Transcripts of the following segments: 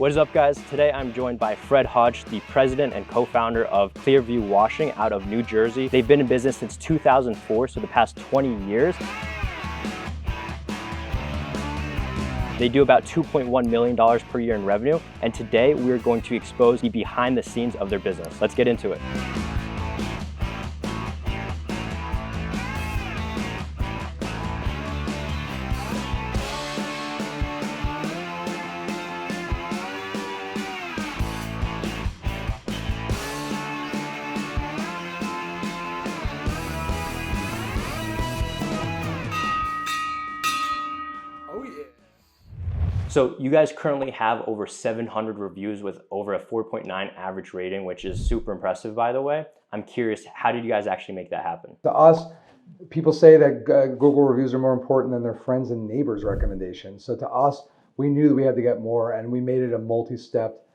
What is up, guys? Today I'm joined by Fred Hodges, the president and co-founder of Clearview Washing out of New Jersey. They've been in business since 2004, so the past 20 years. They do about $2.1 million per year in revenue, and today we're going to expose the behind the scenes of their business. Let's get into it. So you guys currently have over 700 reviews with over a 4.9 average rating, which is super impressive, by the way. I'm curious, how did you guys actually make that happen? To us, people say that Google reviews are more important than their friends and neighbors' recommendations. So to us, we knew that we had to get more, and we made it a multi-step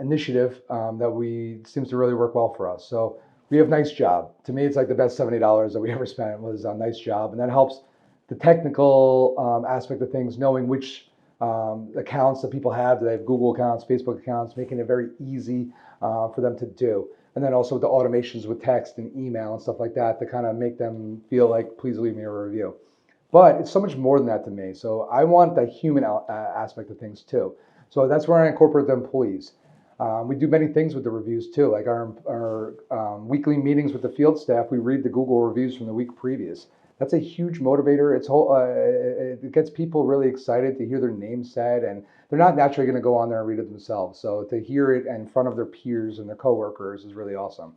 initiative that seems to really work well for us. So we have Nice Job. To me, it's like the best $70 that we ever spent was on Nice Job, and that helps the technical aspect of things, knowing which accounts that people have. They have Google accounts, Facebook accounts, making it very easy for them to do. And then also the automations with text and email and stuff like that to kind of make them feel like, please leave me a review. But it's so much more than that to me. So I want the human aspect of things too. So that's where I incorporate the employees. We do many things with the reviews too, like our weekly meetings with the field staff. We read the Google reviews from the week previous. That's a huge motivator. It gets people really excited to hear their name said, and they're not naturally going to go on there and read it themselves. So to hear it in front of their peers and their coworkers is really awesome.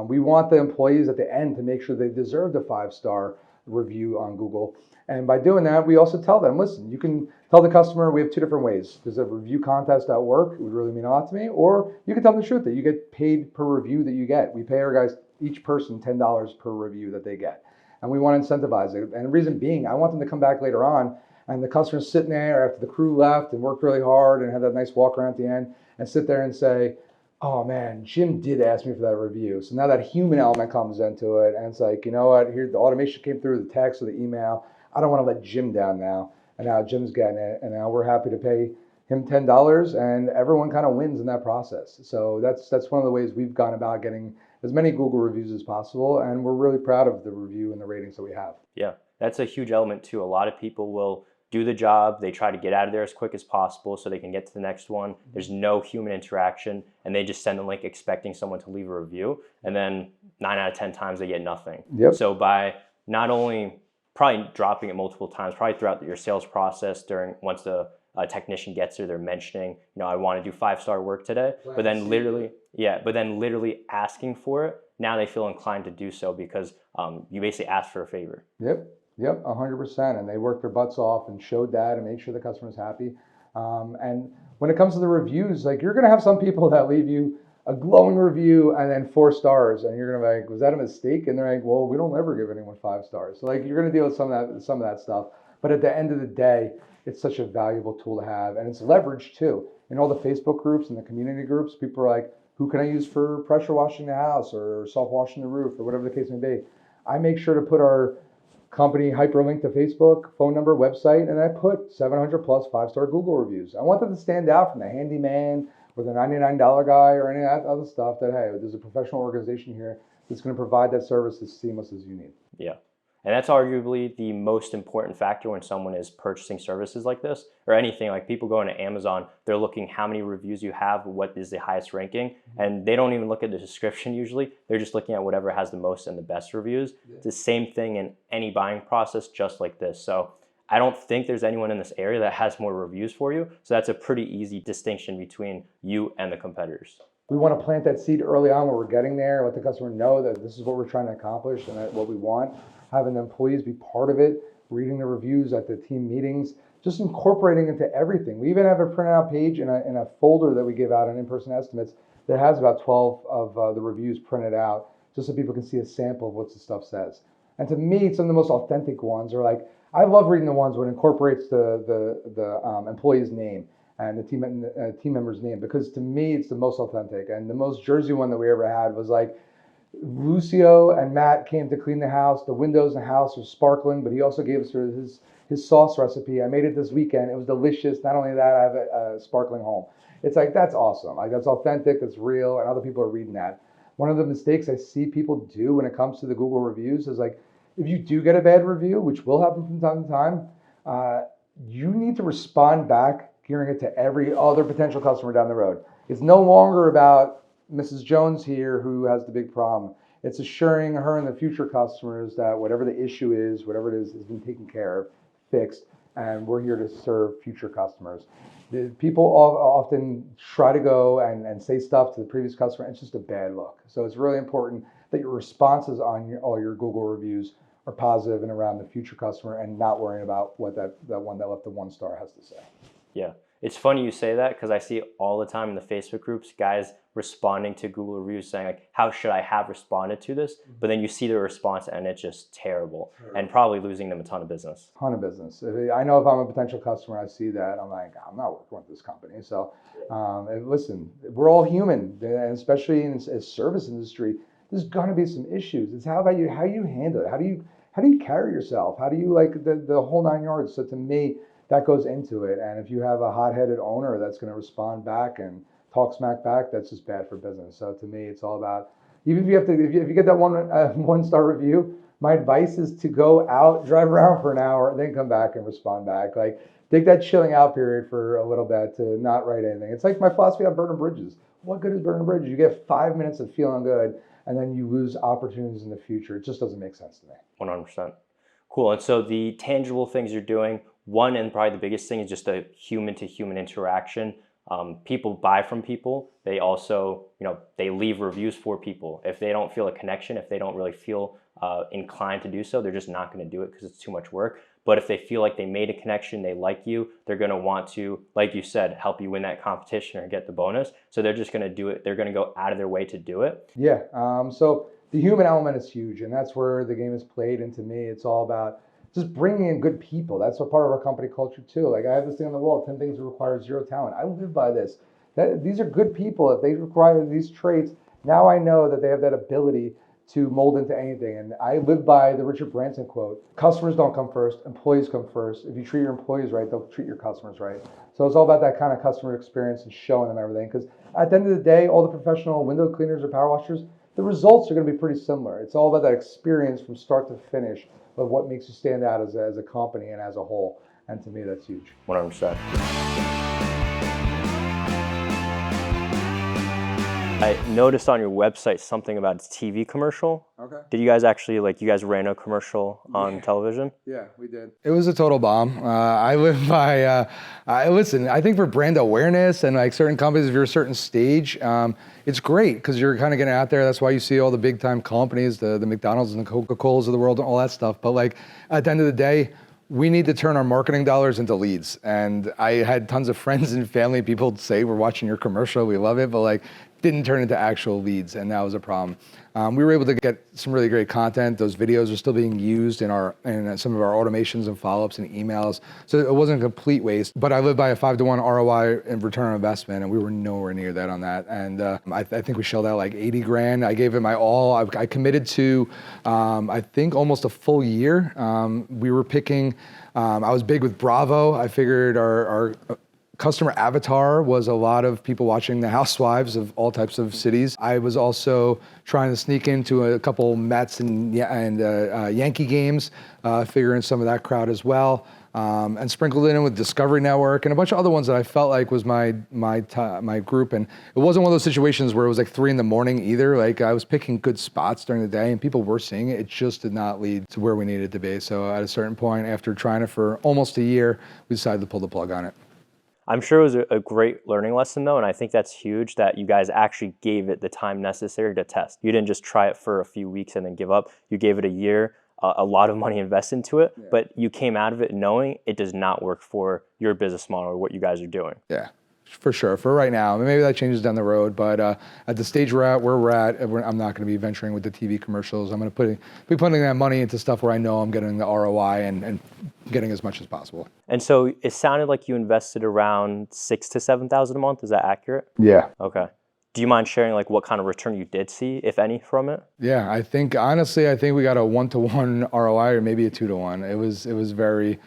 We want the employees at the end to make sure they deserve the 5-star review on Google. And by doing that, we also tell them, listen, you can tell the customer we have 2 different ways. There's a review contest at work. It would really mean a lot to me. Or you can tell them the truth that you get paid per review that you get. We pay our guys, each person, $10 per review that they get. And we want to incentivize it. And the reason being, I want them to come back later on and the customer's sitting there after the crew left and worked really hard and had that nice walk around at the end and sit there and say, oh man, Jim did ask me for that review. So now that human element comes into it, and it's like, you know what, here the automation came through, the text or the email. I don't want to let Jim down now. And now Jim's getting it, and now we're happy to pay him $10, and everyone kind of wins in that process. So that's one of the ways we've gone about getting as many Google reviews as possible, and we're really proud of the review and the ratings that we have. Yeah, that's a huge element too. A lot of people will do the job, they try to get out of there as quick as possible so they can get to the next one. There's no human interaction, and they just send a link expecting someone to leave a review, and then 9 out of 10 times they get nothing. Yep. So by not only probably dropping it multiple times, probably throughout your sales process once the technician gets there, they're mentioning, I want to do 5-star work today, but then literally asking for it, now they feel inclined to do so because you basically asked for a favor. Yep, 100%. And they worked their butts off and showed that and made sure the customer's happy. And when it comes to the reviews, like you're going to have some people that leave you a glowing review and then 4 stars, and you're going to be like, was that a mistake? And they're like, well, we don't ever give anyone 5 stars. So like you're going to deal with some of that stuff. But at the end of the day, it's such a valuable tool to have, and it's leveraged too. In all the Facebook groups and the community groups, people are like, who can I use for pressure washing the house or soft washing the roof or whatever the case may be. I make sure to put our company hyperlink to Facebook, phone number, website, and I put 700 plus 5-star Google reviews. I want them to stand out from the handyman or the $99 guy or any of that other stuff that, hey, there's a professional organization here that's going to provide that service as seamless as you need. Yeah. And that's arguably the most important factor when someone is purchasing services like this or anything. Like people go into Amazon, they're looking how many reviews you have, what is the highest ranking, and they don't even look at the description usually. They're just looking at whatever has the most and the best reviews. Yeah. It's the same thing in any buying process, just like this. So I don't think there's anyone in this area that has more reviews for you. So that's a pretty easy distinction between you and the competitors. We want to plant that seed early on where we're getting there, let the customer know that this is what we're trying to accomplish and what we want. Having the employees be part of it, reading the reviews at the team meetings, just incorporating into everything. We even have a printed out page in a folder that we give out on in-person estimates that has about 12 of the reviews printed out, just so people can see a sample of what the stuff says. And to me, some of the most authentic ones are like, I love reading the ones when it incorporates the employee's name and the team member's name, because to me, it's the most authentic. And the most Jersey one that we ever had was like, Lucio and Matt came to clean the house. The windows in the house are sparkling, but he also gave us his sauce recipe. I made it this weekend. It was delicious. Not only that, I have a sparkling home. It's like, that's awesome. Like, that's authentic, that's real, and other people are reading that. One of the mistakes I see people do when it comes to the Google reviews is like, if you do get a bad review, which will happen from time to time, you need to respond back, gearing it to every other potential customer down the road. It's no longer about Mrs. Jones here who has the big problem. It's assuring her and the future customers that whatever the issue is, whatever it is, has been taken care of, fixed, and we're here to serve future customers. People often try to go and say stuff to the previous customer, and it's just a bad look. So it's really important that your responses on all your Google reviews are positive and around the future customer, and not worrying about what that one that left the 1 star has to say. Yeah. It's funny you say that because I see all the time in the Facebook groups, guys responding to Google reviews saying like, how should I have responded to this? But then you see the response and it's just terrible and probably losing them a ton of business. Ton of business. I know if I'm a potential customer, I see that, I'm like, I'm not working with this company. So listen, we're all human, and especially in a service industry, there's gonna be some issues. It's how you handle it. How do you carry yourself? How do you, like, the whole 9 yards? So to me, that goes into it. And if you have a hot-headed owner that's going to respond back and talk smack back, that's just bad for business. So to me, it's all about, even if you get that 1 star review, my advice is to go out, drive around for an hour, and then come back and respond back. Like, take that chilling out period for a little bit to not write anything. It's like my philosophy on burning bridges. What good is burning bridges? You get 5 minutes of feeling good, and then you lose opportunities in the future. It just doesn't make sense to me. 100%. Cool. And so the tangible things you're doing, one and probably the biggest thing is just a human to human interaction. People buy from people. They also, they leave reviews for people. If they don't feel a connection, if they don't really feel inclined to do so, they're just not going to do it because it's too much work. But if they feel like they made a connection, they like you, they're going to want to, like you said, help you win that competition or get the bonus. So they're just going to do it. They're going to go out of their way to do it. Yeah. So the human element is huge, and that's where the game is played. And to me, it's all about just bringing in good people. That's a part of our company culture too. Like, I have this thing on the wall, 10 things that require 0 talent. I live by this. These are good people. If they require these traits, now I know that they have that ability to mold into anything. And I live by the Richard Branson quote: customers don't come first, employees come first. If you treat your employees right, they'll treat your customers right. So it's all about that kind of customer experience and showing them everything. Because at the end of the day, all the professional window cleaners or power washers, the results are going to be pretty similar. It's all about that experience from start to finish of what makes you stand out as a company and as a whole. And to me, that's huge. 100%. I noticed on your website something about its TV commercial. Okay. Did you guys actually, you guys ran a commercial on television? Yeah, we did. It was a total bomb. I live by, listen, I think for brand awareness and like certain companies, if you're a certain stage, it's great because you're kind of getting out there. That's why you see all the big time companies, the McDonald's and the Coca-Colas of the world and all that stuff. But like at the end of the day, we need to turn our marketing dollars into leads. And I had tons of friends and family, people say, we're watching your commercial, we love it, but like didn't turn into actual leads, and that was a problem. We were able to get some really great content. Those videos are still being used in some of our automations and follow-ups and emails. So it wasn't a complete waste, but I live by a 5-to-1 ROI in return on investment, and we were nowhere near that on that. And I think we shelled out like 80 grand. I gave it my all. I committed to, I think almost a full year. We were picking, I was big with Bravo. I figured our customer avatar was a lot of people watching the housewives of all types of cities. I was also trying to sneak into a couple Mets and Yankee games, figuring some of that crowd as well, and sprinkled it in with Discovery Network and a bunch of other ones that I felt like was my group. And it wasn't one of those situations where it was like 3 a.m. either. Like, I was picking good spots during the day and people were seeing it. It just did not lead to where we needed to be. So at a certain point, after trying it for almost a year, we decided to pull the plug on it. I'm sure it was a great learning lesson though, and I think that's huge that you guys actually gave it the time necessary to test. You didn't just try it for a few weeks and then give up. You gave it a year, a lot of money invested into it, but you came out of it knowing it does not work for your business model or what you guys are doing. Yeah, for sure. For right now, maybe that changes down the road, but at the stage where we're at, I'm not going to be venturing with the TV commercials. I'm going to be putting that money into stuff where I know I'm getting the ROI and getting as much as possible. And so it sounded like you invested around $6,000 to $7,000 a month. Is that accurate? Yeah. Okay. Do you mind sharing like what kind of return you did see, if any, from it? Yeah, honestly, I think we got a 1-to-1 ROI or maybe a 2-to-1. It was very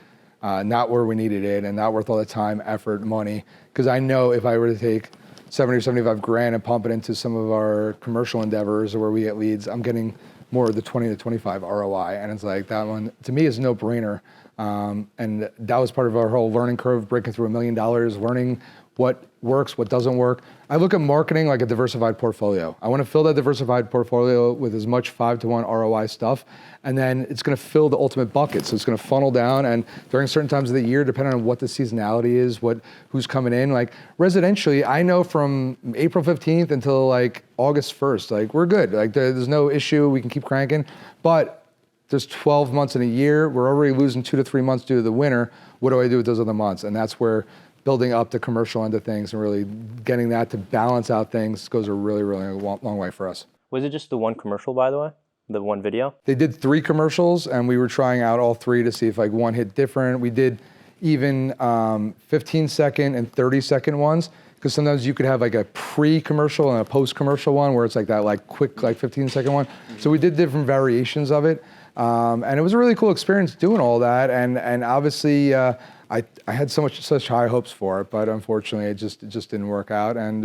not where we needed it and not worth all the time, effort, money. Because I know if I were to take 70 or 75 grand and pump it into some of our commercial endeavors or where we get leads, I'm getting more of the 20 to 25 ROI. And it's like that one, to me, is a no-brainer. And that was part of our whole learning curve, breaking through $1 million, learning what works, what doesn't work. I look at marketing like a diversified portfolio. I want to fill that diversified portfolio with as much 5-to-1 ROI stuff, and then it's going to fill the ultimate bucket. So it's going to funnel down, and during certain times of the year, depending on what the seasonality is, who's coming in, like residentially, I know from April 15th until like August 1st, like we're good. Like there's no issue, we can keep cranking, but there's 12 months in a year. We're already losing 2 to 3 months due to the winter. What do I do with those other months? And that's where building up the commercial end of things and really getting that to balance out things goes a really, really long way for us. Was it just the one commercial, by the way? The one video? They did 3 commercials, and we were trying out all 3 to see if like one hit different. We did even 15-second and 30-second ones, because sometimes you could have like a pre-commercial and a post-commercial one where it's like that like quick like 15-second one. So we did different variations of it. And it was a really cool experience doing all that. And obviously, I had such high hopes for it, but unfortunately, it just didn't work out. And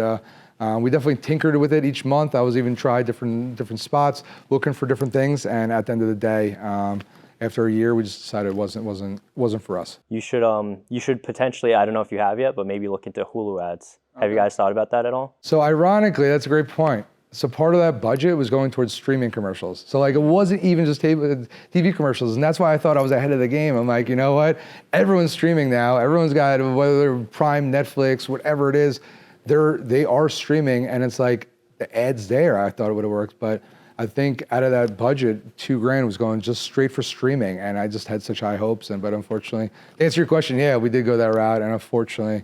we definitely tinkered with it each month. I was even tried different spots, looking for different things. And at the end of the day, after a year, we just decided it wasn't for us. You should potentially, I don't know if you have yet, but maybe look into Hulu ads. Okay. Have you guys thought about that at all? So ironically, that's a great point. So part of that budget was going towards streaming commercials. So like it wasn't even just TV commercials. And that's why I thought I was ahead of the game. I'm like, you know what? Everyone's streaming now. Everyone's got, whether they're Prime, Netflix, whatever it is, they are streaming. And it's like the ads there, I thought it would have worked. But I think out of that budget, $2,000 was going just straight for streaming. And I just had such high hopes. But unfortunately, to answer your question, yeah, we did go that route. And unfortunately,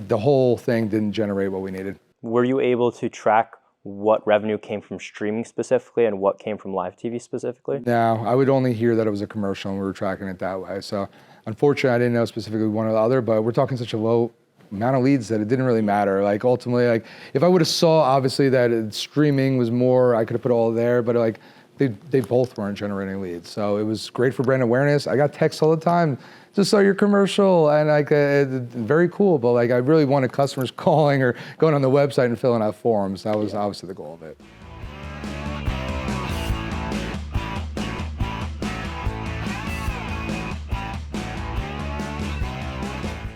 the whole thing didn't generate what we needed. Were you able to track what revenue came from streaming specifically and what came from live TV specifically? No, I would only hear that it was a commercial and we were tracking it that way. So unfortunately, I didn't know specifically one or the other, but we're talking such a low amount of leads that it didn't really matter. Like ultimately, like if I would have saw obviously that streaming was more, I could have put all there, but like they both weren't generating leads. So it was great for brand awareness. I got texts all the time. Just saw your commercial and like very cool, but like I really wanted customers calling or going on the website and filling out forms. That was obviously the goal of it.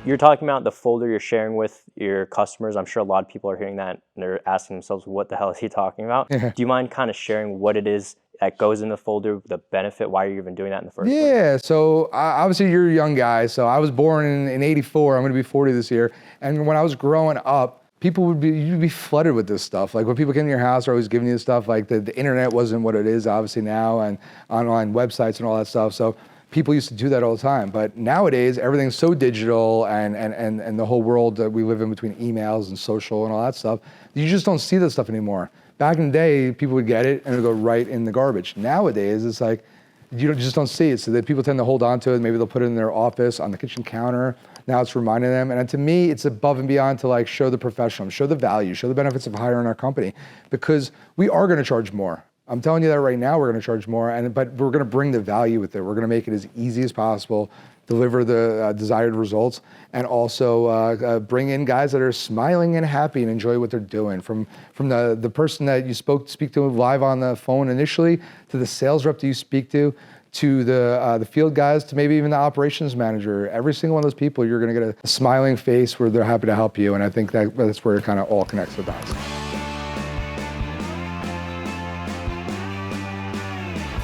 You're talking about the folder you're sharing with your customers. I'm sure a lot of people are hearing that and they're asking themselves, what the hell is he talking about? Yeah. Do you mind kind of sharing what it is that goes in the folder, the benefit, why you're even doing that in the first place? Yeah, so obviously you're a young guy. So I was born in 84. I'm going to be 40 this year. And when I was growing up, you'd be flooded with this stuff. Like when people came to your house, they're always giving you this stuff. Like the internet wasn't what it is obviously now, and online websites and all that stuff. So people used to do that all the time. But nowadays, everything's so digital and the whole world that we live in between emails and social and all that stuff, you just don't see this stuff anymore. Back in the day, people would get it and it would go right in the garbage. Nowadays, it's like, you just don't see it. So that people tend to hold on to it. Maybe they'll put it in their office, on the kitchen counter. Now it's reminding them. And to me, it's above and beyond to like show the professional, show the value, show the benefits of hiring our company, because we are going to charge more. I'm telling you that right now, we're going to charge more, but we're going to bring the value with it. We're going to make it as easy as possible, deliver the desired results, and also bring in guys that are smiling and happy and enjoy what they're doing. From the person that you speak to live on the phone initially, to the sales rep that you speak to the field guys, to maybe even the operations manager. Every single one of those people, you're going to get a smiling face where they're happy to help you. And I think that's where it kind of all connects the dots.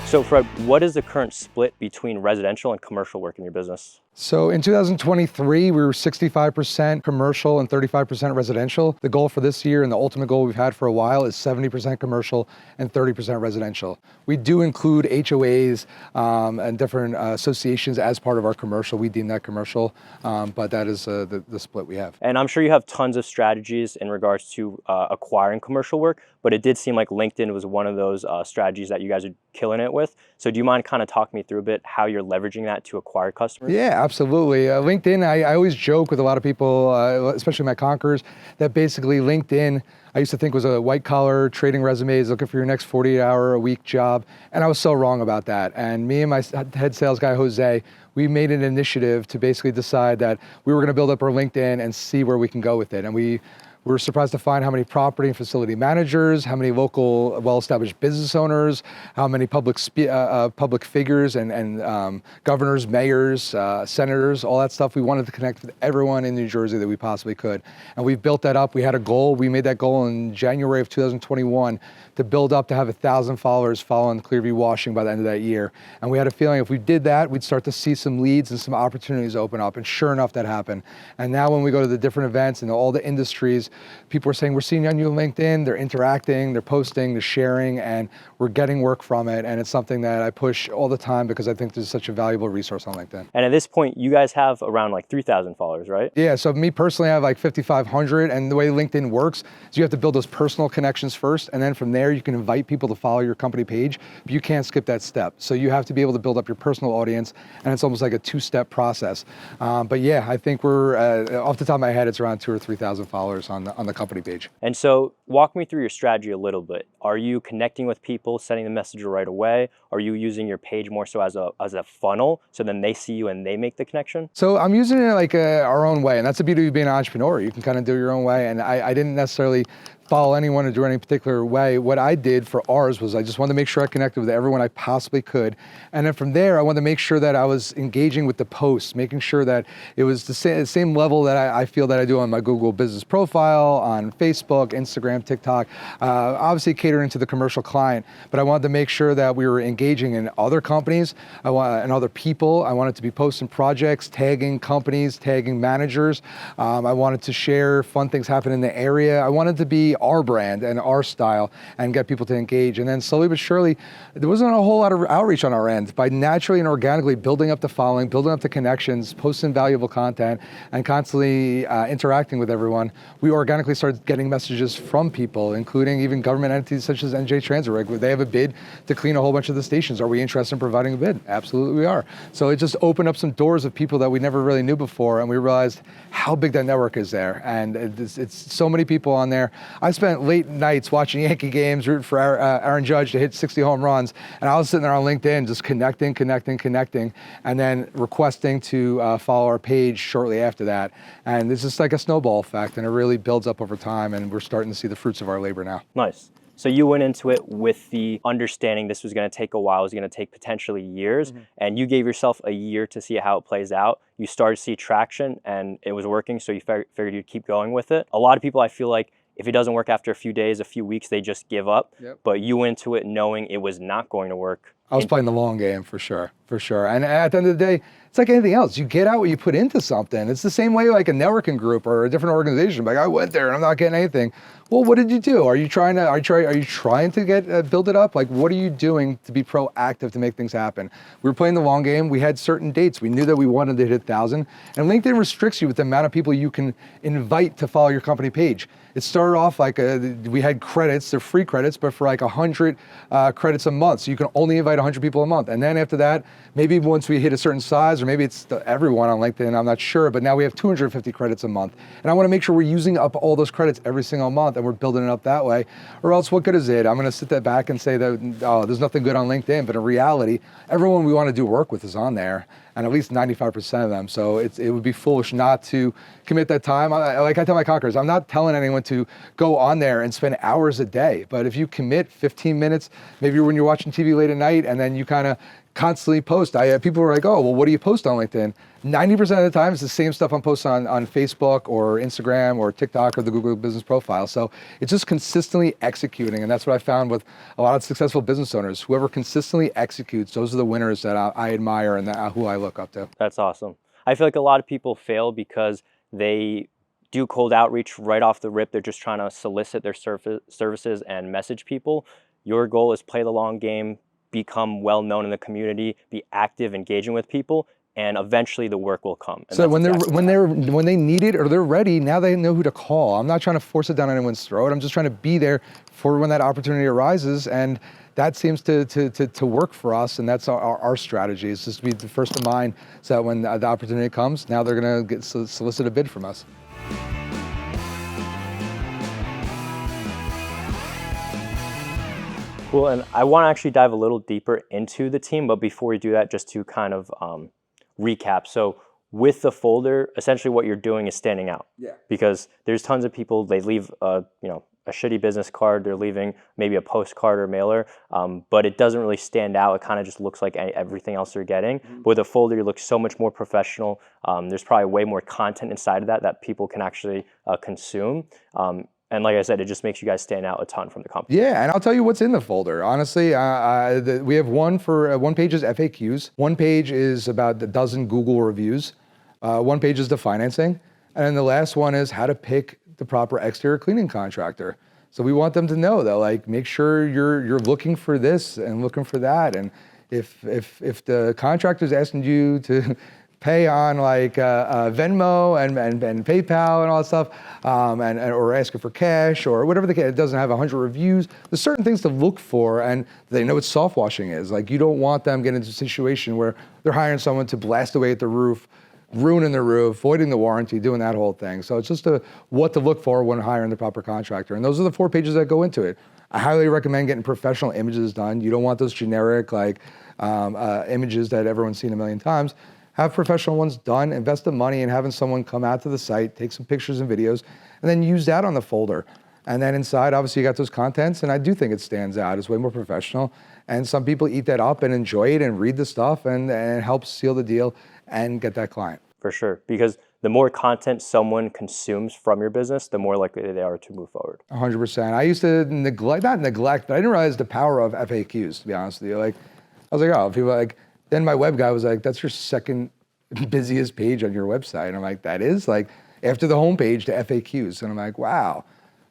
So Fred, what is the current split between residential and commercial work in your business? So in 2023, we were 65% commercial and 35% residential. The goal for this year, and the ultimate goal we've had for a while, is 70% commercial and 30% residential. We do include HOAs and different associations as part of our commercial. We deem that commercial, but that is the split we have. And I'm sure you have tons of strategies in regards to acquiring commercial work, but it did seem like LinkedIn was one of those strategies that you guys are killing it with. So do you mind kind of talking me through a bit how you're leveraging that to acquire customers? Yeah, absolutely. LinkedIn, I always joke with a lot of people, especially my conquerors, that basically LinkedIn, I used to think was a white collar trading resumes, looking for your next 48-hour-a-week job. And I was so wrong about that. And me and my head sales guy, Jose, we made an initiative to basically decide that we were going to build up our LinkedIn and see where we can go with it. And we were surprised to find how many property and facility managers, how many local well-established business owners, how many public figures and governors, mayors, senators, all that stuff. We wanted to connect with everyone in New Jersey that we possibly could. And we've built that up. We had a goal. We made that goal in January of 2021 to build up to have 1,000 followers following Clearview Washing by the end of that year. And we had a feeling if we did that, we'd start to see some leads and some opportunities open up. And sure enough, that happened. And now when we go to the different events and all the industries, people are saying, we're seeing you on your LinkedIn, they're interacting, they're posting, they're sharing, and we're getting work from it. And it's something that I push all the time because I think there's such a valuable resource on LinkedIn. And at this point, you guys have around like 3,000 followers, right? Yeah, so me personally, I have like 5,500. And the way LinkedIn works is you have to build those personal connections first. And then from there, you can invite people to follow your company page, but you can't skip that step. So you have to be able to build up your personal audience. And it's almost like a two-step process. But yeah, I think we're, off the top of my head, it's around 2,000 or 3,000 followers on the company page. And so walk me through your strategy a little bit. Are you connecting with people, sending the message right away? Are you using your page more so as a funnel, so then they see you and they make the connection? So I'm using it like our own way, and that's the beauty of being an entrepreneur. You can kind of do your own way, and I didn't necessarily follow anyone or do any particular way. What I did for ours was I just wanted to make sure I connected with everyone I possibly could. And then from there, I wanted to make sure that I was engaging with the posts, making sure that it was the same level that I feel that I do on my Google business profile, on Facebook, Instagram, TikTok, obviously catering to the commercial client. But I wanted to make sure that we were engaging in other companies and other people. I wanted to be posting projects, tagging companies, tagging managers. I wanted to share fun things happen in the area. I wanted to be our brand and our style and get people to engage. And then slowly but surely, there wasn't a whole lot of outreach on our end. By naturally and organically building up the following, building up the connections, posting valuable content, and constantly interacting with everyone, we organically started getting messages from people, including even government entities such as NJ Transit Reg. They have a bid to clean a whole bunch of the stations. Are we interested in providing a bid? Absolutely we are. So it just opened up some doors of people that we never really knew before, and we realized how big that network is there. And it's so many people on there. I spent late nights watching Yankee games, rooting for Aaron Judge to hit 60 home runs, and I was sitting there on LinkedIn just connecting, and then requesting to follow our page shortly after that. And it's just like a snowball effect, and it really builds up over time, and we're starting to see the fruits of our labor now. Nice. So you went into it with the understanding this was going to take a while, it was going to take potentially years, and you gave yourself a year to see how it plays out. You started to see traction, and it was working, so you figured you'd keep going with it. A lot of people, I feel like, if it doesn't work after a few days, a few weeks, they just give up. Yep. But you went into it knowing it was not going to work. I was playing the long game for sure. And at the end of the day, it's like anything else. You get out what you put into something. It's the same way like a networking group or a different organization. Like I went there and I'm not getting anything. Well, what did you do? Are you trying to get build it up? Like, what are you doing to be proactive to make things happen? We were playing the long game. We had certain dates. We knew that we wanted to hit 1,000. And LinkedIn restricts you with the amount of people you can invite to follow your company page. It started off like we had credits, they're free credits, but for like 100 credits a month. So you can only invite 100 people a month. And then after that, maybe once we hit a certain size, or maybe it's everyone on LinkedIn, I'm not sure, but now we have 250 credits a month. And I want to make sure we're using up all those credits every single month and we're building it up that way. Or else what good is it? I'm going to sit that back and say that, oh, there's nothing good on LinkedIn. But in reality, everyone we want to do work with is on there, and at least 95% of them. So it would be foolish not to commit that time. Like I tell my conquerors, I'm not telling anyone to go on there and spend hours a day. But if you commit 15 minutes, maybe when you're watching TV late at night, and then you kind of constantly post. People are like, oh, well, what do you post on LinkedIn? 90% of the time, it's the same stuff I'm posting on Facebook or Instagram or TikTok or the Google business profile. So it's just consistently executing. And that's what I found with a lot of successful business owners. Whoever consistently executes, those are the winners that I admire and who I look up to. That's awesome. I feel like a lot of people fail because they do cold outreach right off the rip. They're just trying to solicit their services and message people. Your goal is play the long game, become well known in the community, be active, engaging with people, and eventually the work will come. And So that's when exactly when they need it or they're ready, now they know who to call. I'm not trying to force it down anyone's throat. I'm just trying to be there for when that opportunity arises, and that seems to work for us. And that's our strategy, is just to be the first in mind, so that when the opportunity comes, now they're going to solicit a bid from us. Cool, and I want to actually dive a little deeper into the team, but before we do that, just to kind of recap. So with the folder, essentially what you're doing is standing out. Yeah. Because there's tons of people, they leave a shitty business card, they're leaving maybe a postcard or mailer, but it doesn't really stand out. It kind of just looks like everything else they're getting. Mm-hmm. But with a folder, it looks so much more professional. There's probably way more content inside of that people can actually consume. And like I said, it just makes you guys stand out a ton from the company. Yeah, and I'll tell you what's in the folder. Honestly, we have one page is FAQs. One page is about a dozen Google reviews. One page is the financing. And then the last one is how to pick the proper exterior cleaning contractor. So we want them to know that, like, make sure you're looking for this and looking for that. And if the contractor's asking you to pay on like Venmo and PayPal and all that stuff, or asking for cash or whatever the case, it doesn't have 100 reviews. There's certain things to look for, and they know what soft washing is. Like, you don't want them getting into a situation where they're hiring someone to blast away at the roof, ruining the roof, voiding the warranty, doing that whole thing. So it's just what to look for when hiring the proper contractor. And those are the 4 pages that go into it. I highly recommend getting professional images done. You don't want those generic images that everyone's seen a million times. Have professional ones done, invest the money in having someone come out to the site, take some pictures and videos, and then use that on the folder. And then inside, obviously, you got those contents, and I do think it stands out. It's way more professional. And some people eat that up and enjoy it and read the stuff, and help seal the deal and get that client. For sure, because the more content someone consumes from your business, the more likely they are to move forward. 100%. I used to not neglect, but I didn't realize the power of FAQs, to be honest with you. Like, I was like, oh, people like, then my web guy was like, that's your second busiest page on your website. And I'm like, that is? Like, after the homepage to FAQs. And I'm like, wow.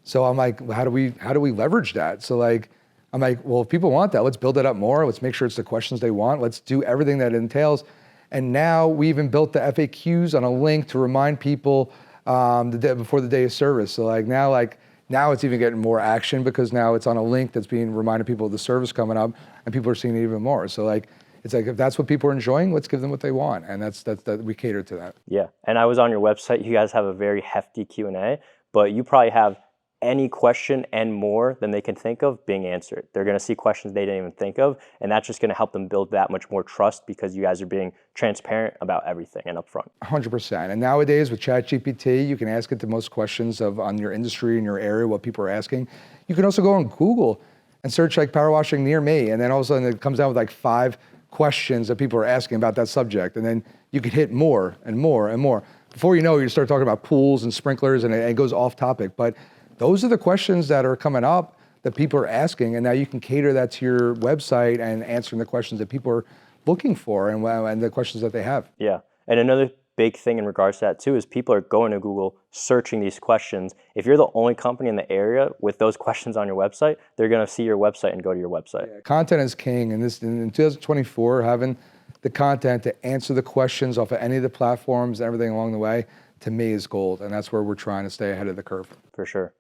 So I'm like, how do we leverage that? So like, I'm like, well, if people want that, let's build it up more. Let's make sure it's the questions they want. Let's do everything that it entails. And now we even built the FAQs on a link to remind people the day before the day of service. So now it's even getting more action, because now it's on a link that's being reminding people of the service coming up, and people are seeing it even more. So like, it's like, if that's what people are enjoying, let's give them what they want. And that's we cater to that. Yeah, and I was on your website. You guys have a very hefty Q&A, but you probably have any question and more than they can think of being answered. They're going to see questions they didn't even think of, and that's just going to help them build that much more trust, because you guys are being transparent about everything and upfront. 100%. And nowadays with ChatGPT, you can ask it the most questions on your industry and your area, what people are asking. You can also go on Google and search like power washing near me, and then all of a sudden it comes out with like 5 questions that people are asking about that subject, and then you could hit more and more and more. Before you know it, you start talking about pools and sprinklers, and it goes off topic. But those are the questions that are coming up that people are asking, and now you can cater that to your website and answering the questions that people are looking for and the questions that they have. Yeah, and another big thing in regards to that too is people are going to Google searching these questions. If you're the only company in the area with those questions on your website, they're going to see your website and go to your website. Yeah, content is king, and in 2024, having the content to answer the questions off of any of the platforms and everything along the way, to me, is gold, and that's where we're trying to stay ahead of the curve. For sure.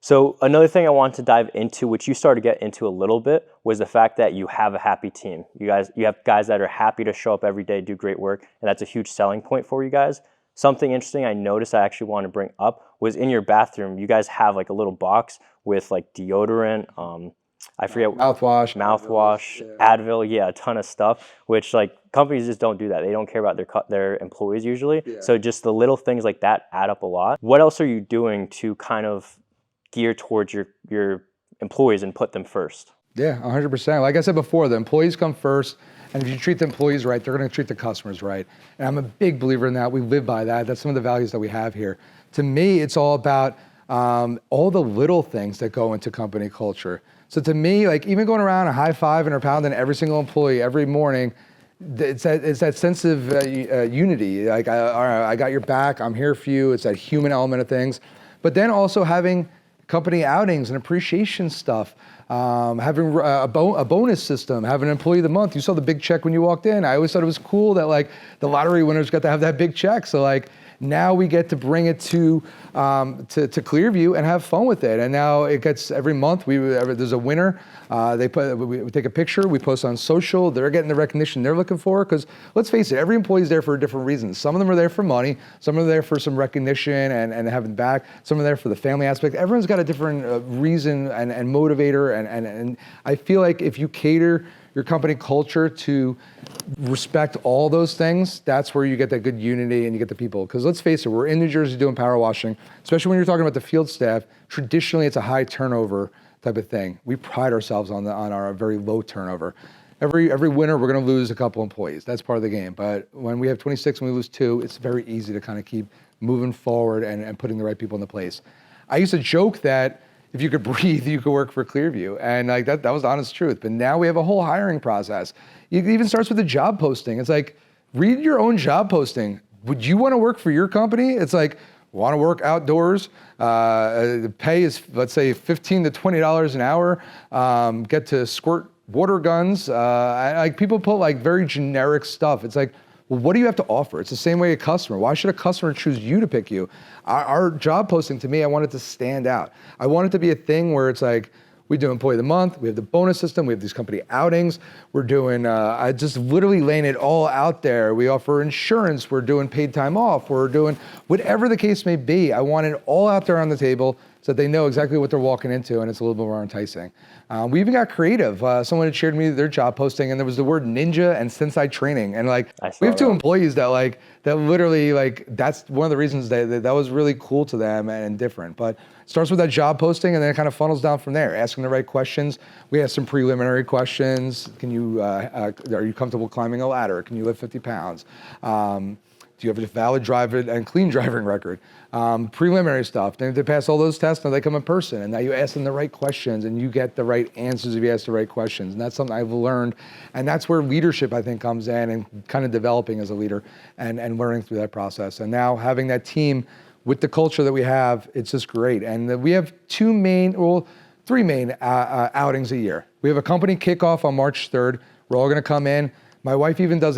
So another thing I want to dive into, which you started to get into a little bit, was the fact that you have a happy team. You have guys that are happy to show up every day, do great work, and that's a huge selling point for you guys. Something interesting I noticed I actually want to bring up was in your bathroom, you guys have like a little box with like deodorant, I forget. Mouthwash, Advil, yeah, a ton of stuff, which like companies just don't do that. They don't care about their employees usually. Yeah. So just the little things like that add up a lot. What else are you doing to kind of gear towards your employees and put them first? Yeah, 100%. Like I said before, the employees come first, and if you treat the employees right, they're going to treat the customers right. And I'm a big believer in that. We live by that. That's some of the values that we have here. To me, it's all about all the little things that go into company culture. So to me, like even going around and high-fiving or pounding every single employee every morning, it's that sense of unity. Like, all right, I got your back. I'm here for you. It's that human element of things. But then also having company outings and appreciation stuff, having a bonus system, having an employee of the month. You saw the big check when you walked in. I always thought it was cool that like the lottery winners got to have that big check. So like now we get to bring it to Clearview and have fun with it. And now it gets every month. There's a winner. We take a picture. We post on social. They're getting the recognition they're looking for. Because let's face it, every employee's there for a different reason. Some of them are there for money. Some are there for some recognition and having back. Some are there for the family aspect. Everyone's got a different reason and motivator. And I feel like if you cater your company culture to respect all those things, that's where you get that good unity and you get the people. Because let's face it, we're in New Jersey doing power washing, especially when you're talking about the field staff. Traditionally, it's a high turnover type of thing. We pride ourselves on our very low turnover. Every winter, we're going to lose a couple employees. That's part of the game. But when we have 26 and we lose 2, it's very easy to kind of keep moving forward and putting the right people into place. I used to joke that if you could breathe, you could work for Clearview. And like that was the honest truth. But now we have a whole hiring process. It even starts with the job posting. It's like, read your own job posting. Would you want to work for your company? It's like, want to work outdoors? The pay is, let's say, $15 to $20 an hour. Get to squirt water guns. Like people put like very generic stuff. It's like, well, what do you have to offer? It's the same way a customer. Why should a customer choose you to pick you? Our job posting, to me, I want it to stand out. I want it to be a thing where it's like, we do employee of the month, we have the bonus system, we have these company outings, we're doing, I just literally laying it all out there. We offer insurance, we're doing paid time off, we're doing whatever the case may be. I want it all out there on the table so that they know exactly what they're walking into and it's a little bit more enticing. We even got creative. Someone had shared me their job posting and there was the word ninja and sensei training. And like, we have 2 employees that literally that's one of the reasons that was really cool to them and different. But it starts with that job posting and then it kind of funnels down from there, asking the right questions. We have some preliminary questions. Are you comfortable climbing a ladder? Can you lift 50 pounds? Do you have a valid driving and clean driving record? Preliminary stuff. Then if they pass all those tests, now they come in person. And now you ask them the right questions and you get the right answers if you ask the right questions. And that's something I've learned. And that's where leadership, I think, comes in and kind of developing as a leader and learning through that process. And now having that team with the culture that we have, it's just great. And we have 3 main outings a year. We have a company kickoff on March 3rd. We're all going to come in. My wife even does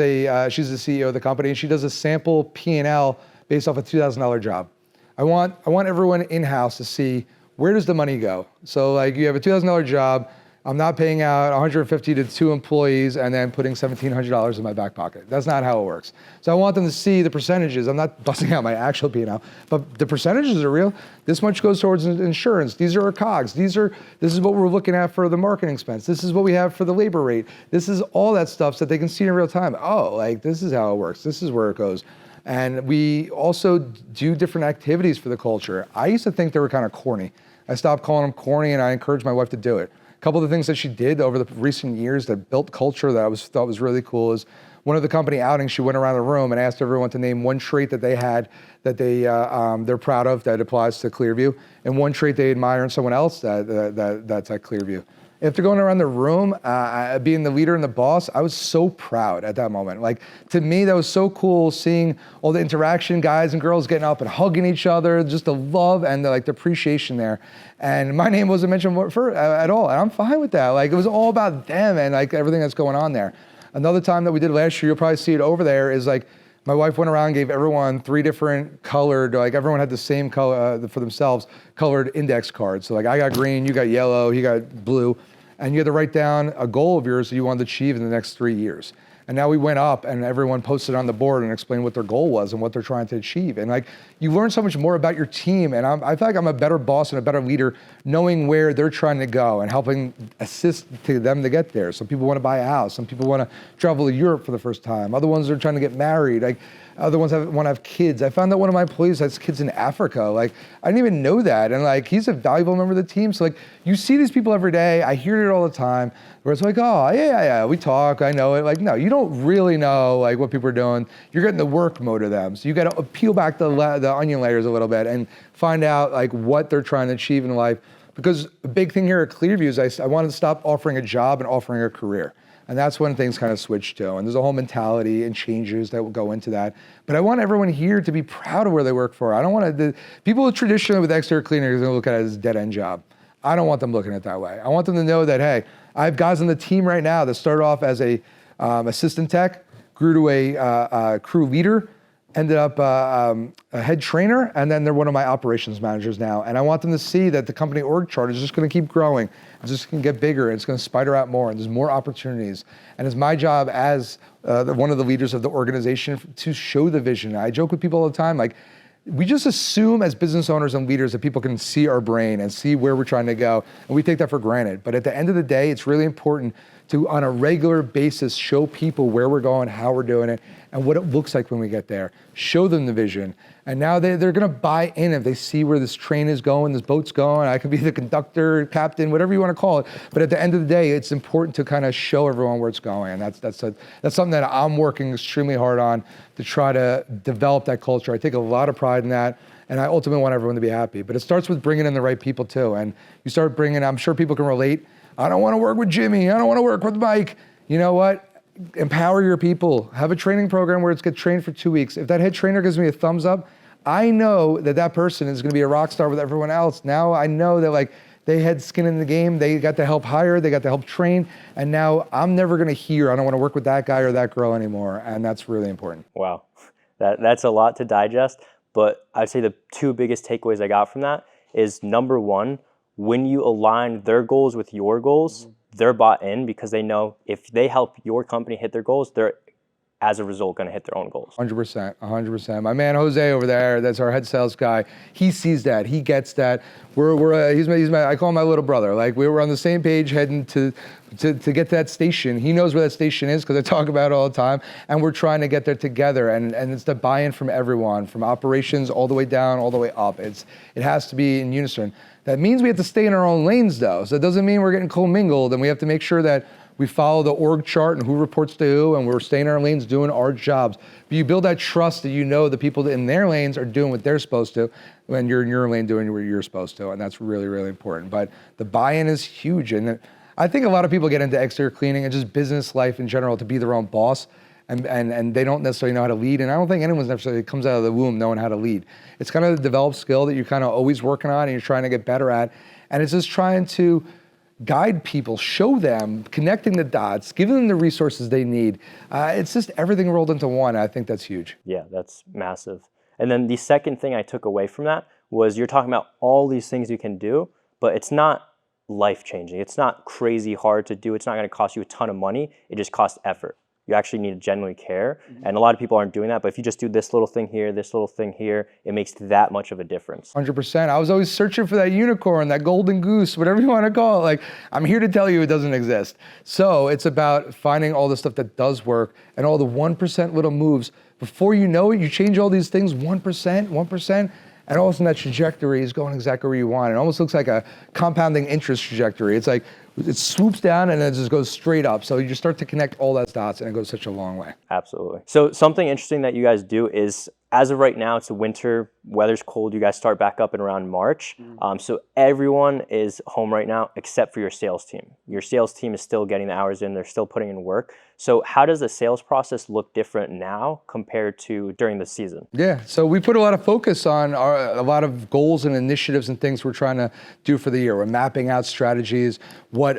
she's the CEO of the company, and she does a sample P&L based off a $2,000 job. I want everyone in-house to see where does the money go. So like you have a $2,000 job, I'm not paying out $150 to 2 employees and then putting $1,700 in my back pocket. That's not how it works. So I want them to see the percentages. I'm not busting out my actual P&L, but the percentages are real. This much goes towards insurance. These are our COGS. This is what we're looking at for the marketing expense. This is what we have for the labor rate. This is all that stuff so that they can see in real time. Oh, like this is how it works. This is where it goes. And we also do different activities for the culture. I used to think they were kind of corny. I stopped calling them corny and I encouraged my wife to do it. A couple of the things that she did over the recent years that built culture that I thought was really cool is one of the company outings, she went around the room and asked everyone to name one trait that they had that they're proud of that applies to Clearview, and one trait they admire in someone else that's at Clearview. After going around the room, being the leader and the boss, I was so proud at that moment. Like, to me, that was so cool seeing all the interaction, guys and girls getting up and hugging each other, just the love and the appreciation there. And my name wasn't mentioned at all, and I'm fine with that. Like, it was all about them and like everything that's going on there. Another time that we did last year, you'll probably see it over there, is like my wife went around and gave everyone 3 different colored, like everyone had the same color for themselves, colored index cards. So like I got green, you got yellow, he got blue. And you had to write down a goal of yours that you wanted to achieve in the next 3 years. And now we went up and everyone posted on the board and explained what their goal was and what they're trying to achieve. And like, you learn so much more about your team. And I feel like I'm a better boss and a better leader knowing where they're trying to go and helping assist to them to get there. Some people want to buy a house. Some people want to travel to Europe for the first time. Other ones are trying to get married. Like, other ones want to have kids. I found that one of my employees has kids in Africa. Like, I didn't even know that. And like, he's a valuable member of the team. So like, you see these people every day. I hear it all the time where it's like, oh, yeah, we talk, I know it. Like, no, you don't really know like what people are doing. You're getting the work mode of them. So you got to peel back the onion layers a little bit and find out like what they're trying to achieve in life. Because a big thing here at Clearview is I wanted to stop offering a job and offering a career. And that's when things kind of switch to. And there's a whole mentality and changes that will go into that. But I want everyone here to be proud of where they work for. I don't want people traditionally with exterior cleaning are going to look at it as a dead end job. I don't want them looking at it that way. I want them to know that, hey, I have guys on the team right now that started off as a assistant tech, grew to a crew leader, ended up a head trainer, and then they're one of my operations managers now. And I want them to see that the company org chart is just going to keep growing. It's just going to get bigger. And it's going to spider out more, and there's more opportunities. And it's my job as one of the leaders of the organization to show the vision. I joke with people all the time, like, we just assume as business owners and leaders that people can see our brain and see where we're trying to go, and we take that for granted. But at the end of the day, it's really important to, on a regular basis, show people where we're going, how we're doing it, and what it looks like when we get there. Show them the vision. And now they're gonna buy in if they see where this train is going, this boat's going. I could be the conductor, captain, whatever you wanna call it. But at the end of the day, it's important to kind of show everyone where it's going. And that's something that I'm working extremely hard on to try to develop that culture. I take a lot of pride in that. And I ultimately want everyone to be happy. But it starts with bringing in the right people too. And you start bringing, I'm sure people can relate. I don't wanna work with Jimmy. I don't wanna work with Mike. You know what? Empower your people. Have a training program where it's get trained for 2 weeks. If that head trainer gives me a thumbs up, I know that that person is gonna be a rock star with everyone else. Now I know that like they had skin in the game, they got to help hire, they got to help train, and now I'm never gonna hear, I don't wanna work with that guy or that girl anymore, and that's really important. Wow, that's a lot to digest, but I'd say the two biggest takeaways I got from that is, number one, when you align their goals with your goals, they're bought in because they know if they help your company hit their goals, they're as a result going to hit their own goals. 100%, 100%. My man Jose over there, that's our head sales guy. He sees that, he gets that. He's my, I call him my little brother. Like we were on the same page heading to get to that station. He knows where that station is because I talk about it all the time, and we're trying to get there together. And it's the buy-in from everyone, from operations all the way down, all the way up. It has to be in unison. That means we have to stay in our own lanes though. So it doesn't mean we're getting commingled, and we have to make sure that we follow the org chart and who reports to who, and we're staying in our lanes doing our jobs. But you build that trust that you know the people in their lanes are doing what they're supposed to, when you're in your lane doing what you're supposed to, and that's really, really important. But the buy-in is huge, and I think a lot of people get into exterior cleaning and just business life in general to be their own boss, and they don't necessarily know how to lead, and I don't think anyone's necessarily comes out of the womb knowing how to lead. It's kind of a developed skill that you're kind of always working on and you're trying to get better at, and it's just trying to guide people, show them, connecting the dots, giving them the resources they need. It's just everything rolled into one. I think that's huge. Yeah, that's massive. And then the second thing I took away from that was you're talking about all these things you can do, but it's not life-changing. It's not crazy hard to do. It's not going to cost you a ton of money. It just costs effort. You actually need to genuinely care. And a lot of people aren't doing that, but if you just do this little thing here, this little thing here, it makes that much of a difference. 100%. I was always searching for that unicorn, that golden goose, whatever you want to call it. Like, I'm here to tell you it doesn't exist. So it's about finding all the stuff that does work and all the 1% little moves. Before you know it, you change all these things 1%, and all of a sudden that trajectory is going exactly where you want. It almost looks like a compounding interest trajectory. It's like, it swoops down and then it just goes straight up. So you just start to connect all those dots and it goes such a long way. Absolutely. So something interesting that you guys do is, as of right now, it's the winter, weather's cold, you guys start back up in around March. So everyone is home right now except for your sales team. Your sales team is still getting the hours in, they're still putting in work. So how does the sales process look different now compared to during the season? Yeah, so we put a lot of focus on a lot of goals and initiatives and things we're trying to do for the year. We're mapping out strategies, what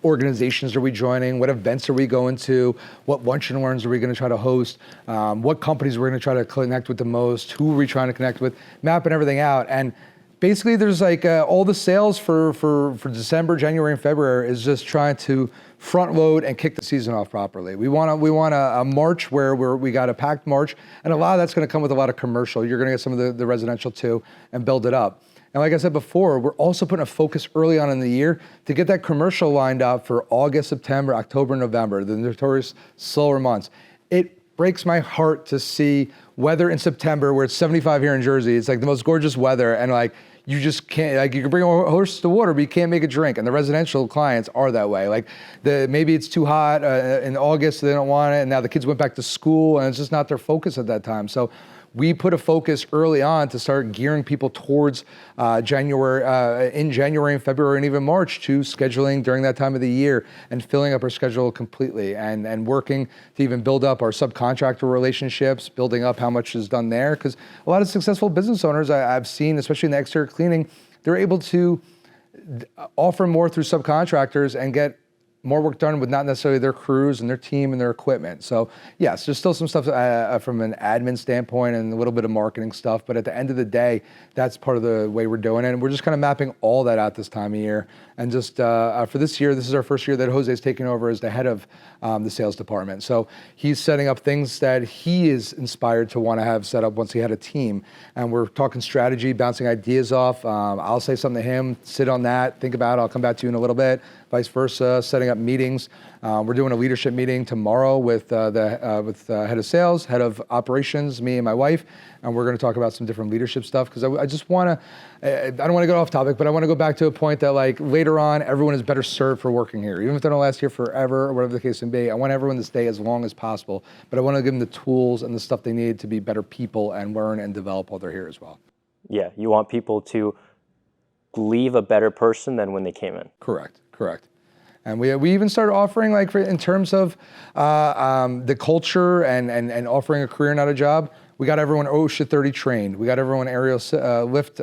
organizations are we joining, what events are we going to, what lunch and learns are we gonna try to host, what companies we're gonna try to connect with the most, who are we trying to connect with, mapping everything out. And basically there's like all the sales for December, January, and February is just trying to front load and kick the season off properly. We want a March where we got a packed March, and a lot of that's gonna come with a lot of commercial. You're gonna get some of the residential too and build it up. And like I said before, we're also putting a focus early on in the year to get that commercial lined up for August, September, October, November, the notorious slower months. It breaks my heart to see weather in September where it's 75 here in Jersey. It's like the most gorgeous weather, and like you just can't, like you can bring a horse to water, but you can't make a drink. And the residential clients are that way. Like maybe it's too hot in August, so they don't want it, and now the kids went back to school and it's just not their focus at that time. So we put a focus early on to start gearing people towards in January and February and even March to scheduling during that time of the year and filling up our schedule completely and working to even build up our subcontractor relationships, building up how much is done there. Because a lot of successful business owners I've seen, especially in the exterior cleaning, they're able to offer more through subcontractors and get more work done with not necessarily their crews and their team and their equipment. So yes, there's still some stuff from an admin standpoint and a little bit of marketing stuff, but at the end of the day, that's part of the way we're doing it. And we're just kind of mapping all that out this time of year. And just for this year, this is our first year that Jose's taking over as the head of the sales department. So he's setting up things that he is inspired to want to have set up once he had a team. And we're talking strategy, bouncing ideas off. I'll say something to him, sit on that, think about it. I'll come back to you in a little bit. Vice versa, setting up meetings. We're doing a leadership meeting tomorrow with the head of sales, head of operations, me and my wife, and we're going to talk about some different leadership stuff because I just want to, I don't want to go off topic, but I want to go back to a point that like later on, everyone is better served for working here. Even if they don't last here forever or whatever the case may be, I want everyone to stay as long as possible, but I want to give them the tools and the stuff they need to be better people and learn and develop while they're here as well. Yeah, you want people to leave a better person than when they came in. Correct. And we even started offering, like, in terms of the culture and offering a career, not a job. We got everyone OSHA 30 trained. We got everyone aerial lift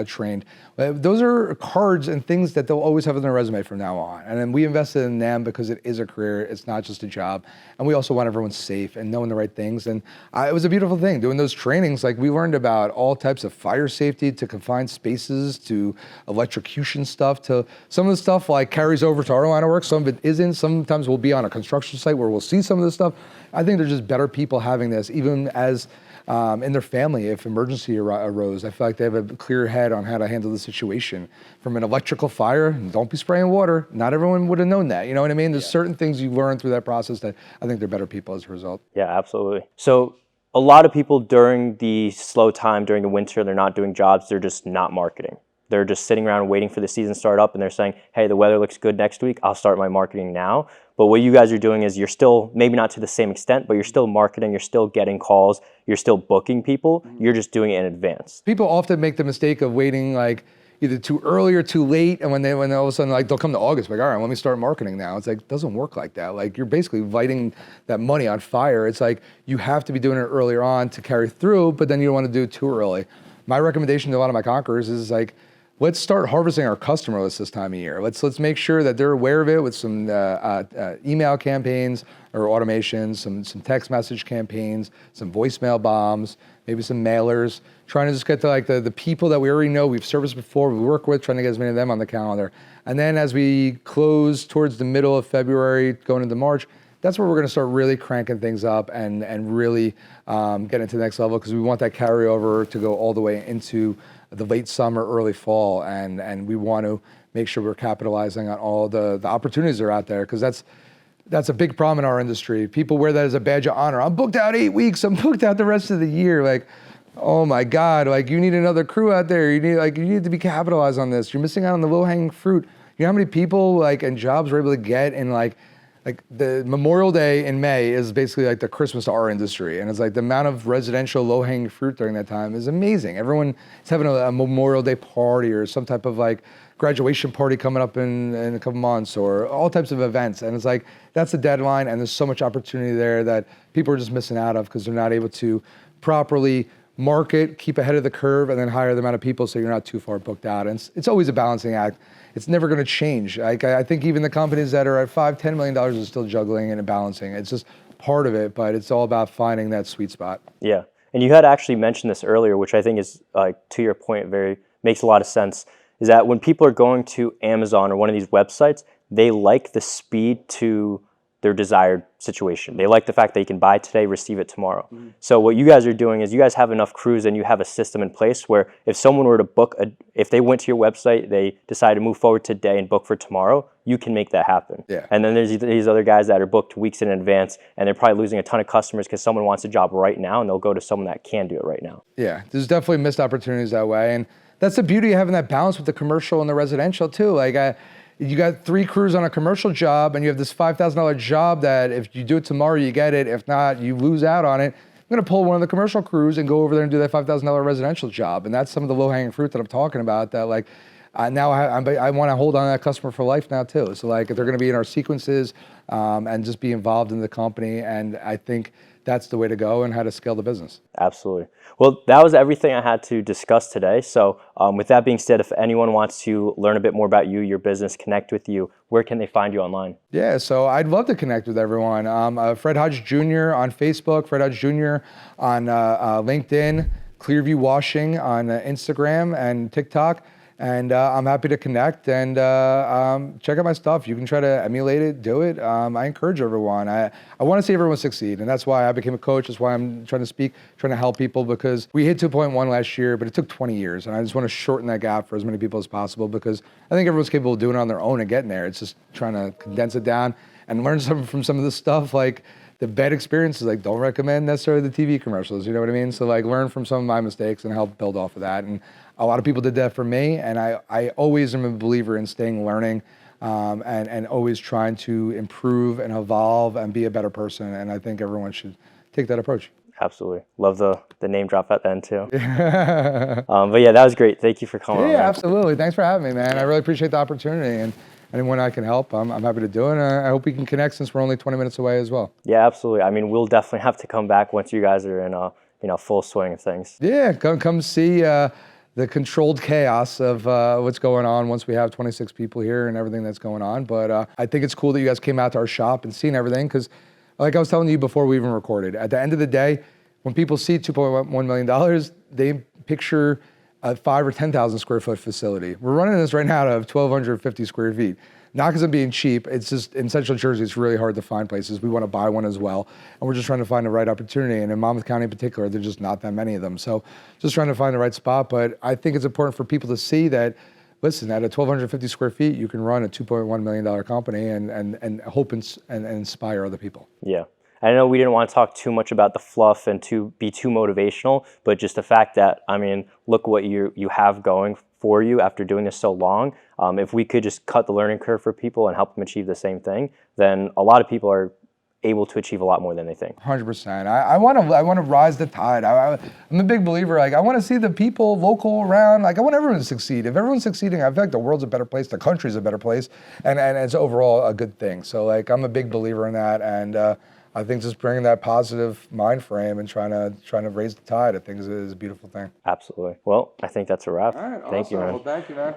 trained. Those are cards and things that they'll always have on their resume from now on. And then we invested in them because it is a career. It's not just a job. And we also want everyone safe and knowing the right things. And it was a beautiful thing doing those trainings. Like, we learned about all types of fire safety to confined spaces to electrocution stuff to some of the stuff like carries over to our line of work. Some of it isn't. Sometimes we'll be on a construction site where we'll see some of this stuff. I think there's just better people having this, even as in their family, if emergency arose. I feel like they have a clear head on how to handle the situation. From an electrical fire, don't be spraying water. Not everyone would have known that. You know what I mean? There's certain things you learn through that process that I think they're better people as a result. Yeah, absolutely. So a lot of people during the slow time, during the winter, they're not doing jobs. They're just not marketing. They're just sitting around waiting for the season to start up, and they're saying, hey, the weather looks good next week. I'll start my marketing now. But what you guys are doing is you're still, maybe not to the same extent, but you're still marketing, you're still getting calls, you're still booking people. You're just doing it in advance. People often make the mistake of waiting like either too early or too late. And when all of a sudden, like, they'll come to August, like, all right, let me start marketing now. It's like, it doesn't work like that. Like, you're basically lighting that money on fire. It's like, you have to be doing it earlier on to carry through, but then you don't want to do it too early. My recommendation to a lot of my conquerors is like, let's start harvesting our customer list this time of year. Let's make sure that they're aware of it with some email campaigns or automations, some text message campaigns, some voicemail bombs, maybe some mailers, trying to just get to like the people that we already know, we've serviced before, we work with, trying to get as many of them on the calendar. And then as we close towards the middle of February, going into March, that's where we're going to start really cranking things up and really get into the next level, because we want that carryover to go all the way into the late summer, early fall, and we want to make sure we're capitalizing on all the opportunities that are out there, because that's a big problem in our industry. People wear that as a badge of honor. I'm booked out 8 weeks. I'm booked out the rest of the year. Like, oh my God! Like, you need another crew out there. You need to be capitalized on this. You're missing out on the low-hanging fruit. You know how many people like and jobs we're able to get in like the Memorial Day in May is basically like the Christmas to our industry. And it's like the amount of residential low-hanging fruit during that time is amazing. Everyone is having a Memorial Day party or some type of like graduation party coming up in a couple months, or all types of events. And it's like, that's the deadline, and there's so much opportunity there that people are just missing out of because they're not able to properly market, keep ahead of the curve, and then hire the amount of people so you're not too far booked out. And it's always a balancing act. It's never going to change. Like, I think even the companies that are at $5-10 million are still juggling and balancing. It's just part of it, but it's all about finding that sweet spot. Yeah, and you had actually mentioned this earlier, which I think is, to your point, makes a lot of sense, is that when people are going to Amazon or one of these websites, they like the speed to their desired situation. They like the fact that you can buy today, receive it tomorrow. Mm-hmm. So what you guys are doing is you guys have enough crews and you have a system in place where if someone were to book, if they went to your website, they decided to move forward today and book for tomorrow, you can make that happen. Yeah. And then there's these other guys that are booked weeks in advance, and they're probably losing a ton of customers because someone wants a job right now, and they'll go to someone that can do it right now. Yeah, there's definitely missed opportunities that way. And that's the beauty of having that balance with the commercial and the residential too. Like, you got 3 crews on a commercial job, and you have this $5,000 job that if you do it tomorrow, you get it. If not, you lose out on it. going to pull one of the commercial crews and go over there and do that $5,000 residential job. And that's some of the low-hanging fruit that I'm talking about, that like, now I want to hold on to that customer for life now too. So like, if they're going to be in our sequences and just be involved in the company, and I think that's the way to go and how to scale the business. Absolutely. Well, that was everything I had to discuss today. So with that being said, if anyone wants to learn a bit more about you, your business, connect with you, where can they find you online? Yeah, so I'd love to connect with everyone. Fred Hodges Jr. on Facebook, Fred Hodges Jr. on LinkedIn, Clearview Washing on Instagram and TikTok. And I'm happy to connect and check out my stuff. You can try to emulate it, do it. I encourage everyone. I want to see everyone succeed. And that's why I became a coach. That's why I'm trying to speak, trying to help people, because we hit 2.1 last year, but it took 20 years. And I just want to shorten that gap for as many people as possible, because I think everyone's capable of doing it on their own and getting there. It's just trying to condense it down and learn something from some of the stuff, like the bad experiences. Like, don't recommend necessarily the TV commercials, you know what I mean? So like, learn from some of my mistakes and help build off of that. And a lot of people did that for me, and I always am a believer in staying learning and always trying to improve and evolve and be a better person. And I think everyone should take that approach. Absolutely. Love the name drop at the end too. But yeah, that was great. Thank you for coming on. Yeah, absolutely. Thanks for having me, man. I really appreciate the opportunity, and anyone I can help, I'm happy to do it. And I hope we can connect, since we're only 20 minutes away as well. Yeah, absolutely. I mean, we'll definitely have to come back once you guys are in full swing of things. Yeah, come see the controlled chaos of what's going on once we have 26 people here and everything that's going on. But I think it's cool that you guys came out to our shop and seen everything, because like I was telling you before we even recorded, at the end of the day, when people see $2.1 million, they picture a 5,000 or 10,000 square foot facility. We're running this right now out of 1,250 square feet. Not because I'm being cheap, it's just in Central Jersey, it's really hard to find places. We want to buy one as well. And we're just trying to find the right opportunity. And in Monmouth County in particular, there's just not that many of them. So just trying to find the right spot. But I think it's important for people to see that, listen, at a 1,250 square feet, you can run a $2.1 million company and hope and inspire other people. Yeah. I know we didn't want to talk too much about the fluff and to be too motivational, but just the fact that, I mean, look what you have going for you after doing this so long. If we could just cut the learning curve for people and help them achieve the same thing, then a lot of people are able to achieve a lot more than they think. 100%. I want to rise the tide. I'm a big believer. Like, I want to see the people local around. Like, I want everyone to succeed. If everyone's succeeding, I feel like the world's a better place, the country's a better place, and it's overall a good thing. So like, I'm a big believer in that, and I think just bringing that positive mind frame and trying to raise the tide, I think is a beautiful thing. Absolutely. Well, I think that's a wrap. All right, Thank you, man. Well, thank you, man.